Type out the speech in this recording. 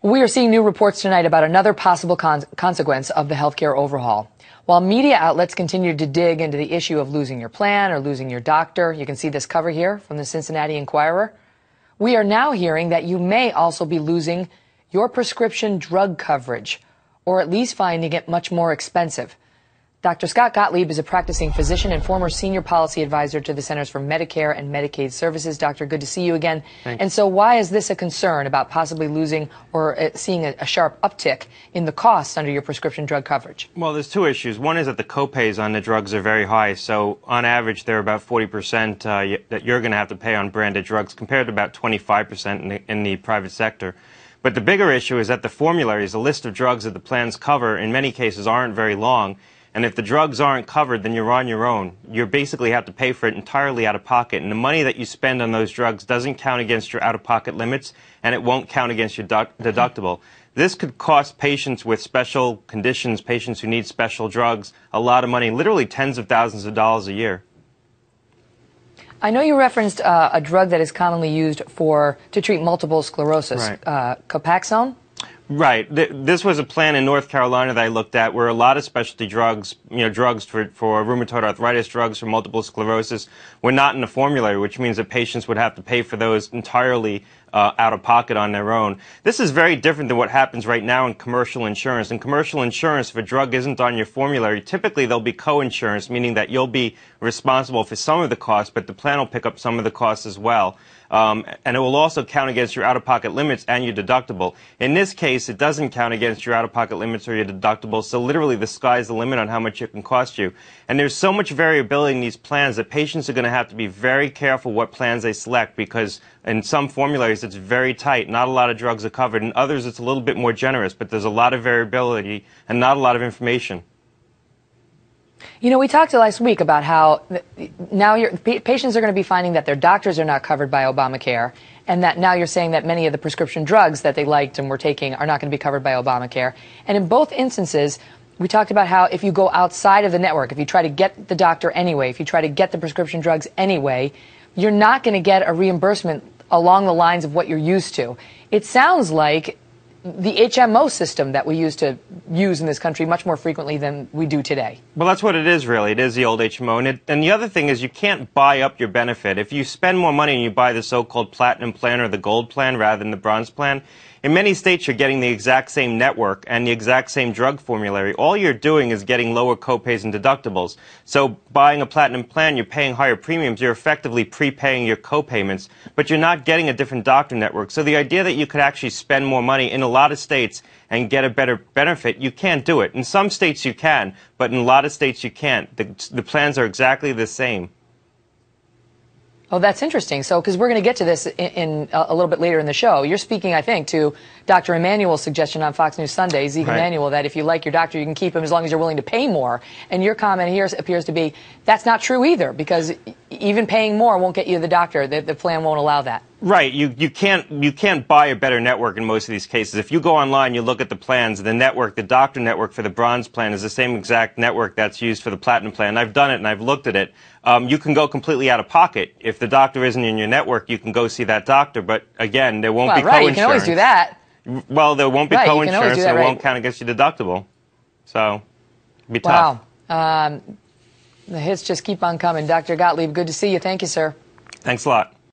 We are seeing new reports tonight about another possible consequence of the healthcare overhaul. While media outlets continue to dig into the issue of losing your plan or losing your doctor, you can see this cover here from the Cincinnati Enquirer. We are now hearing that you may also be losing your prescription drug coverage, or at least finding it much more expensive. Dr. Scott Gottlieb is a practicing physician and former senior policy advisor to the Centers for Medicare and Medicaid Services. Doctor, good to see you again. Thanks. And so why is this a concern about possibly losing or seeing a sharp uptick in the costs under your prescription drug coverage? Well, there's two issues. One is that the copays on the drugs are very high. So on average, they're about 40% that you're going to have to pay on branded drugs compared to about 25% in the private sector. But the bigger issue is that the formularies, the list of drugs that the plans cover, in many cases aren't very long. And if the drugs aren't covered, then you're on your own. You basically have to pay for it entirely out of pocket. And the money that you spend on those drugs doesn't count against your out-of-pocket limits, and it won't count against your deductible. This could cost patients with special conditions, patients who need special drugs, a lot of money, literally tens of thousands of dollars a year. I know you referenced a drug that is commonly used to treat multiple sclerosis, Right. Copaxone? Right. This was a plan in North Carolina that I looked at where a lot of specialty drugs, drugs for rheumatoid arthritis, drugs for multiple sclerosis, were not in the formulary, which means that patients would have to pay for those entirely out of pocket on their own. This is very different than what happens right now in commercial insurance. In commercial insurance, if a drug isn't on your formulary, typically there'll be co-insurance, meaning that you'll be responsible for some of the costs, but the plan will pick up some of the costs as well. And it will also count against your out-of-pocket limits and your deductible. In this case, it doesn't count against your out-of-pocket limits or your deductible, so literally the sky's the limit on how much it can cost you. And there's so much variability in these plans that patients are going to have to be very careful what plans they select, because in some formularies it's very tight, not a lot of drugs are covered. In others it's a little bit more generous, but there's a lot of variability and not a lot of information. You know, we talked last week about how now patients are going to be finding that their doctors are not covered by Obamacare, and that now you're saying that many of the prescription drugs that they liked and were taking are not going to be covered by Obamacare. And in both instances, we talked about how if you go outside of the network, if you try to get the doctor anyway, if you try to get the prescription drugs anyway, you're not going to get a reimbursement along the lines of what you're used to. It sounds like the HMO system that we used to use in this country much more frequently than we do today. Well, that's what it is, really. It is the old HMO. And the other thing is you can't buy up your benefit. If you spend more money and you buy the so-called platinum plan or the gold plan rather than the bronze plan, in many states you're getting the exact same network and the exact same drug formulary. All you're doing is getting lower copays and deductibles. So buying a platinum plan, you're paying higher premiums. You're effectively prepaying your copayments, but you're not getting a different doctor network. So the idea that you could actually spend more money in a lot of states and get a better benefit, you can't do it. In some states you can, but in a lot of states you can't. The plans are exactly the same. Oh, that's interesting. So, because we're going to get to this in a little bit later in the show. You're speaking, I think, to Dr. Emanuel's suggestion on Fox News Sunday, Zeke Emanuel, that if you like your doctor, you can keep him as long as you're willing to pay more. And your comment here appears to be that's not true either, because even paying more won't get you the doctor. The plan won't allow that. Right. You can't buy a better network in most of these cases. If you go online, you look at the plans, the network, the doctor network for the bronze plan is the same exact network that's used for the platinum plan. I've done it and I've looked at it. You can go completely out of pocket. If the doctor isn't in your network, you can go see that doctor. But again, there won't be co-insurance. You can always do that. Well, there won't be co-insurance, so it won't count against your deductible. So, it'll be tough. Wow. The hits just keep on coming. Dr. Gottlieb, good to see you. Thank you, sir. Thanks a lot.